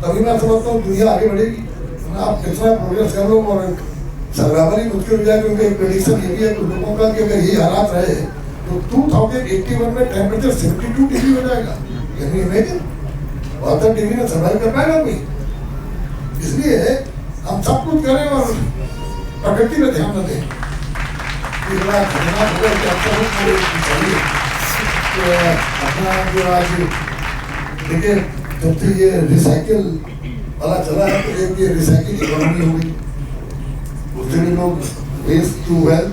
तभी मैं समझता हूँ दुनिया आगे बढ़ेगी। आप कितना प्रोग्रेस कर लो और सरबराबरी मुश्किल हो जाए, क्योंकि एक प्रेडिक्शन ये भी है कुछ लोगों का कि अगर ये हालात रहे तो 2081 में टेम्परेचर 72 डिग्री हो जाएगा। Can you imagine? 72 डिग्री में सर्वाइव कर पाएगा कोई? इसलिए हम सब कुछ करें और प्रकृति पे ध्यान न दें। अपना जो आज देखिए, जब से ये रिसाइकिल वाला चला है तो एक ये रिसाइकिल इकोनॉमी हो गई, उससे भी लोग वेस्ट टू वेल्थ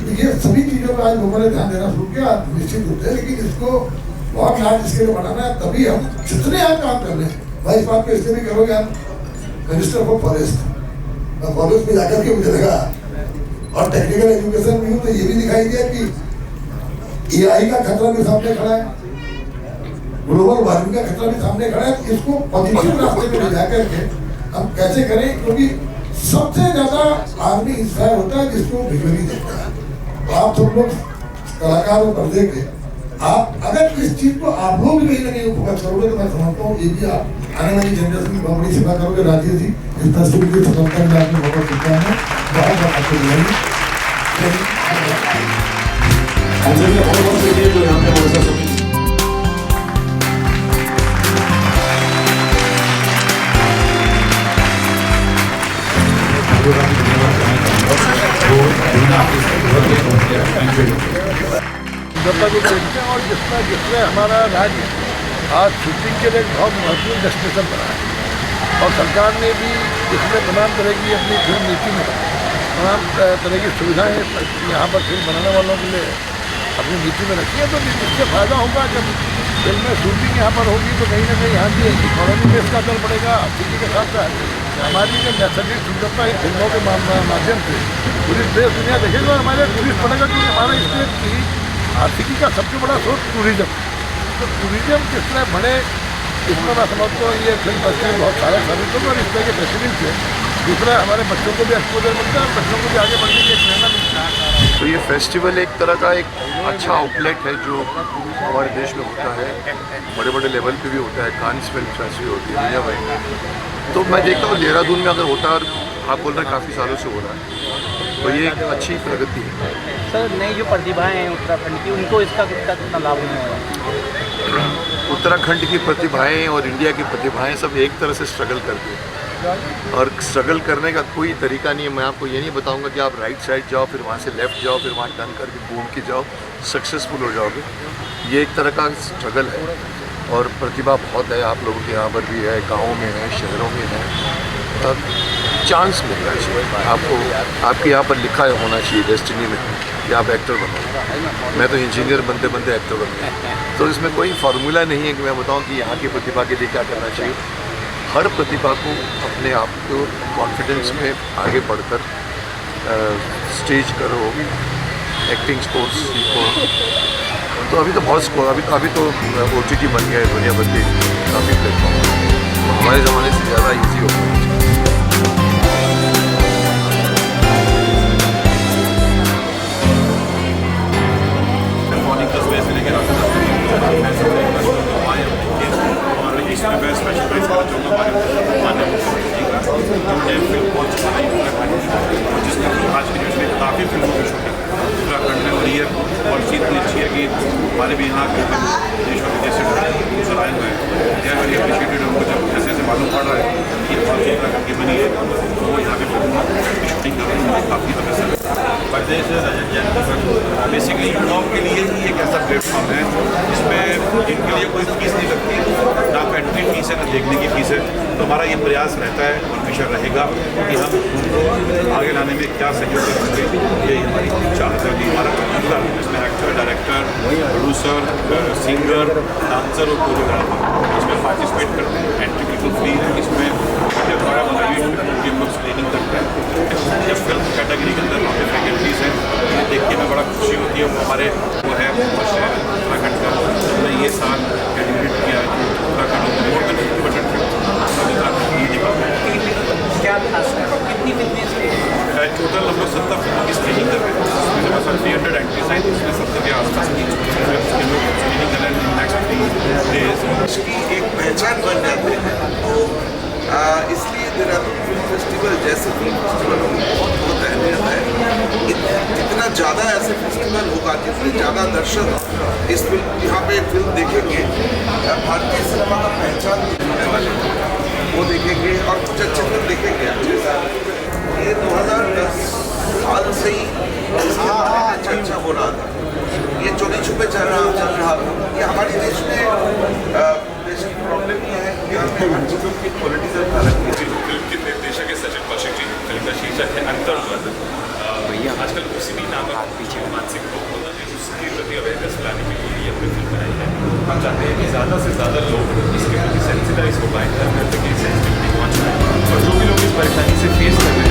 देखिए सभी चीज़ों पर आज लोगों ने ध्यान देना शुरू किया, निश्चित रूप से, लेकिन इसको बहुत लार्ज स्केल बनाना है, तभी हम जितने हम काम कर रहे हैं, मैं इस बात को इसलिए भी करोगे, हम मिनिस्टर फॉर फॉरेस्ट, मैं फॉरेस्ट में जाकर के मुझे लगा और टेक्निकल एजुकेशन में हूँ, तो ये भी दिखाई दिया कि AI का खतरा भी सामने खड़ा है, ग्लोबल वार्मिंग का खतरा भी सामने खड़ा है। इसको पॉजिटिव रास्ते में ले जाकर के हम कैसे करें, क्योंकि सबसे ज्यादा आदमी इंस्पायर होता है जिसको विजुअली देखता है। तो आप सब लोग कलाकार और पर्दे के, आप अगर इस चीज को आप लोग भी कहीं ना कहीं फोकस करोगे तो मैं समझता हूँ ये भी आप आने वाली जनरेशन की बहुत बड़ी सेवा करोगे। राजेश जी, इस फेस्टिवल की सफलता में आपने बहुत शुभकामनाएं हैं, बहुत बहुत आपको बधाई। और जिसमें हमारा राज्य आज शूटिंग के लिए बहुत महत्वपूर्ण डेस्टिनेशन बना है और सरकार ने भी इसमें तमाम तरह की अपनी फिल्म नीति में तमाम तरह की सुविधाएं यहाँ पर फिल्म बनाने वालों के लिए अपनी नीति में रखी है। तो इससे फ़ायदा होगा, जब फिल्म में शूटिंग यहाँ पर होगी तो कहीं ना कहीं यहाँ की इकॉनमी में इसका असर पड़ेगा। इसी के साथ साथ हमारी जो नैसर्गिक सुंदरता इन फिल्मों के माध्यम से पूरी देश दुनिया देखेगा और हमारे टूरिस्ट बढ़ेगा, क्योंकि हमारे स्टेट की आर्थिकी का सबसे बड़ा स्रोत टूरिज्म। तो टूरिज्म किस तरह बढ़े, इसमें मैं समझता हूँ ये फिल्म फेस्टिवल बहुत सारा साबित होगा। और इस तरह के फेस्टिवल से दूसरा हमारे बच्चों को भी एक्सपोजर मिलता है और बच्चों को भी आगे बढ़ने की एक प्रेरणा मिलता है। तो ये फेस्टिवल एक तरह का एक अच्छा आउटलेट है जो हमारे देश में होता है, बड़े बड़े लेवल पे भी होता है, कांस फिल्म फेस्टिवल होती है दुनिया भर में। तो मैं देखता हूँ देहरादून में अगर होता है, और आप बोल रहे हैं काफ़ी सालों से हो रहा है, तो ये एक अच्छी प्रगति है। सर, नई जो प्रतिभाएं हैं उत्तराखंड की, उनको इसका कितना लाभ होने वाला है? उत्तराखंड की प्रतिभाएं और इंडिया की प्रतिभाएं सब एक तरह से स्ट्रगल करती हैं, और स्ट्रगल करने का कोई तरीका नहीं है। मैं आपको ये नहीं बताऊंगा कि आप राइट साइड जाओ, फिर वहाँ से लेफ़्ट जाओ, फिर वहाँ टर्न करके घूम के जाओ, सक्सेसफुल हो जाओगे। ये एक तरह का स्ट्रगल है और प्रतिभा बहुत है, आप लोगों के यहाँ पर भी है, गाँव में है, शहरों में है। चांस मिलना चाहिए आपको, आपके यहाँ पर लिखा होना चाहिए डेस्टिनी में कि आप एक्टर बनो। मैं तो इंजीनियर बनते बनते एक्टर बन गया। तो इसमें कोई फार्मूला नहीं है कि मैं बताऊँ कि यहाँ की प्रतिभा के लिए क्या करना चाहिए। हर प्रतिभा को अपने आप को कॉन्फिडेंस में आगे बढ़कर स्टेज करो, एक्टिंग स्पोर्ट्स सीखो। तो अभी तो बहुत अभी तो OTT बन गया है दुनिया भर के काफ़ी प्लेटफॉर्म, तो हमारे ज़माने से ज़्यादा ईजी हो गया। काफ़ी फिल्मों की शूटिंग उत्तराखंड में हो रही है और चीज़ इतनी अच्छी है कि हमारे भी यहाँ के देश और विदेश से चलाए हुए हैं। They are very appreciated. उनको जब ऐसे ऐसे मालूम पड़ रहा है कि बहुत चीज़ उत्तराखंड की बनी है, तो वो यहाँ पे फिल्मों की शूटिंग कर रहे हैं, काफ़ी अवसर बेसिकली युवाओं के लिए ही एक ऐसा प्लेटफॉर्म है जिसमें जिनके लिए कोई फीस नहीं लगती, ना एंट्री फीस है ना देखने की फीस है। तो हमारा ये प्रयास रहता है और हमेशा रहेगा कि हम उनको आगे लाने में क्या सहयोग कर सकते, यही हमारी चाहत है कि हमारा पूरा इसमें actor, director, producer, singer, dancer और कोरियोग्राफर इसमें पार्टिसिपेट करते हैं। एंट्री बिल्कुल फ्री है। इसमें हमारा ट्रेनिंग करता है। जब फिल्म कैटेगरी के अंदर वहाँ पे फैकल्टीज हैं, ये देख के हमें बड़ा खुशी होती है। हमारे वो है उत्तराखंड का, हमने ये साल कैंडिडेट किया है उत्तराखंड में मोर देन 50% उत्तराखंड ये डिपार्टमेंट क्या खास है, कितनी टोटल हम लोग 70 फिल्मों की स्क्रीनिंग कर रहे हैं। इसमें हमारे पास 300 एंट्रीज हैं, इसमें 70 के आसपास की फिल्म के लोग स्क्रीनिंग कर रहे हैं नेक्स्ट 3 डेज। इसकी एक पहचान बन जाते हैं, तो इसलिए देहरादून फिल्म फेस्टिवल जैसे फिल्म फेस्टिवल बहुत अहमियत है। जितना ज़्यादा ऐसे फेस्टिवल होगा, जितने ज़्यादा दर्शक इस फिल्म यहाँ पे फिल्म देखेंगे, भारतीय सिनेमा का पहचान होने वाले वो देखेंगे और कुछ अच्छे फिल्म देखेंगे अच्छे से। ये 2010 साल से ही इसके बारे में चर्चा हो रहा था, ये चोरी छुपे चल रहा ये हमारे देश में देश की प्रॉब्लम ये है कि हमें फिल्म की क्वालिटी से अलग फिल्म के निर्देशक है सचिन कौशिक जी। फिल्म का शीर्षक है अंतर्मन। आजकल OCD नामक जो मानसिक रोग होता है उसके प्रति अवेयरनेस लाने के लिए ये हमने फिल्म बनाई है। हम चाहते हैं कि ज़्यादा से ज़्यादा लोग इसके प्रति सेंसिटाइज हो पाएँ, हर तरह की सेंसिटिविटी पहुँच पाए, और जो भी लोग इस परेशानी से फेस कर रहे हैं